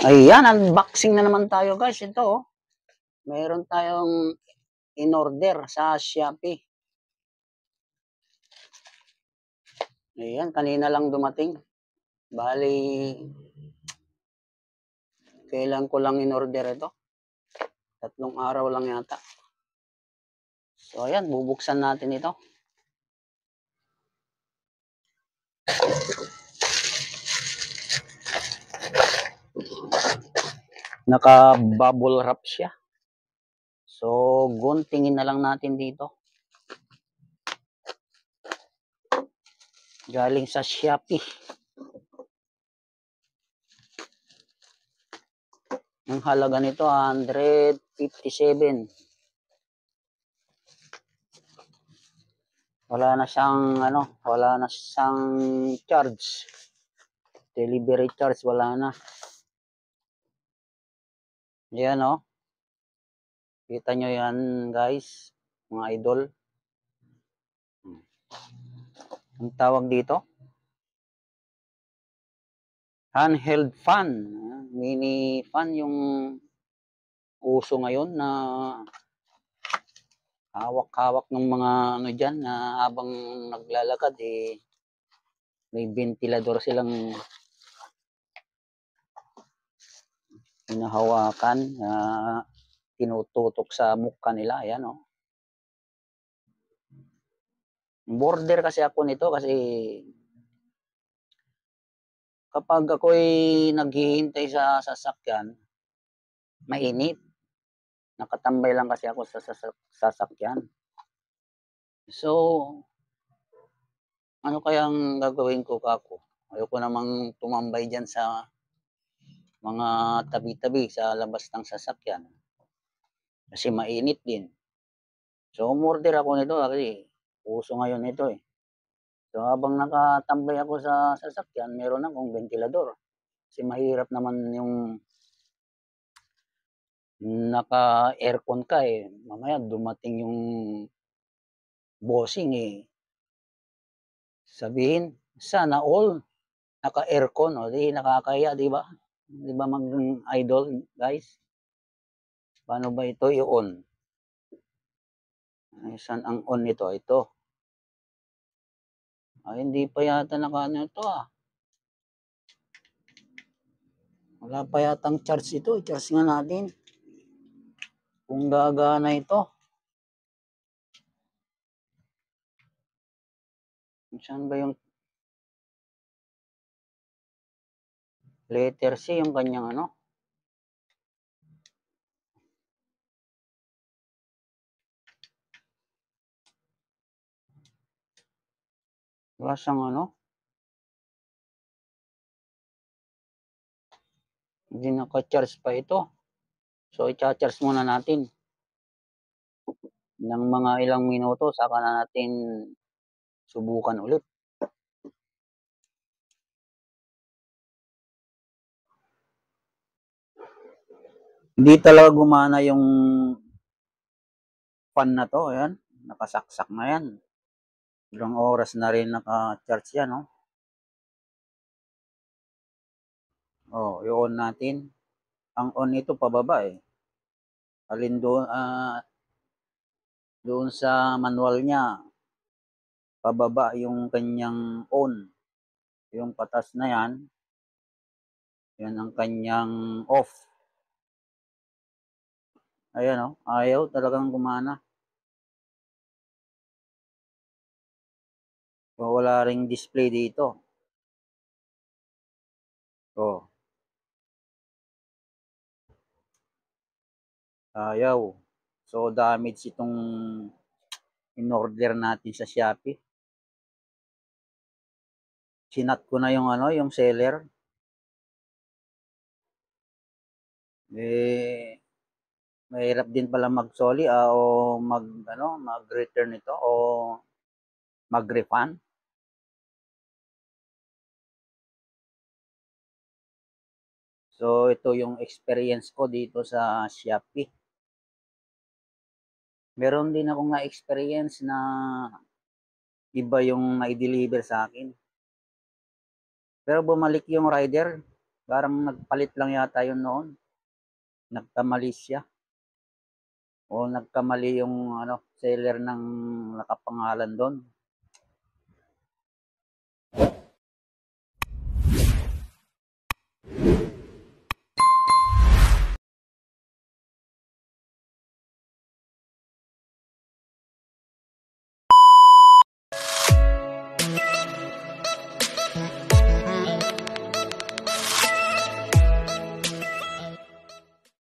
Ayan, unboxing na naman tayo guys. Ito, oh. Meron tayong in-order sa Shopee. Ayan, kanina lang dumating. Bali, kailan ko lang in-order ito? 3 araw lang yata. So, ayan, bubuksan natin ito. Naka-bubble wrap siya. So, guntingin na lang natin dito. Galing sa Shopee. Ang halaga nito, 157. Wala na siyang charge. Delivery charge, wala na. Yan, oh. Kita nyo yan, guys, mga idol. Ang tawag dito, handheld fan. Mini fan yung uso ngayon na hawak-hawak ng mga ano dyan na habang naglalakad may ventilador silang hinahawakan na tinututok sa mukha nila. Ayan, oh. Border kasi ako nito kasi kapag ako'y naghihintay sa sasakyan, mainit. Nakatambay lang kasi ako sa sasakyan. So, ano kayang gagawin ko kako? Ayoko namang tumambay dyan sa mga tabi-tabi sa labas ng sasakyan. Kasi mainit din. So, umorder ako nito kasi uso ngayon ito eh. So, habang nakatambay ako sa sasakyan, meron akong ventilador. Kasi mahirap naman yung naka-aircon ka eh. Mamaya dumating yung bossing eh. Sabihin, sana all naka-aircon, o di nakakaya, di ba? Di ba mag-idol, guys? Paano ba ito i-on? Ay, saan ang on nito? Ito. Ay, hindi pa yata naka-ano ito ah. Wala pa yatang charge ito. I-charge nga natin. Kung gagana ito. Saan ba yung letter C yung kanyang ano? Wala siyang ano? Hindi naka-charge pa ito. So, i-charge muna natin. Ng mga ilang minuto, saka na natin subukan ulit. Hindi talaga gumana yung fan na to. Ayan, nakasaksak na yan. Ilang oras na rin naka-charge yan, no? Oh, i-on natin. Ang on nito pababa eh. Alin doon sa manual niya, pababa yung kanyang on. Yung patas na yan, yan ang kanyang off. Ayan, oh, ayaw talagang gumana. So, wala ring display dito. Oh. Ayaw. So, damage itong in-order natin sa Shopee. Sinat ko na yung ano, yung seller. Mahirap din pala mag-soli o mag-return ito o mag-refund. So, ito yung experience ko dito sa Shopee. Meron din akong na-experience na iba yung na-deliver sa akin. Pero bumalik yung rider. Parang nagpalit lang yata yun noon. Nagkamali siya. O nagkamali yung seller ng nakapangalan doon.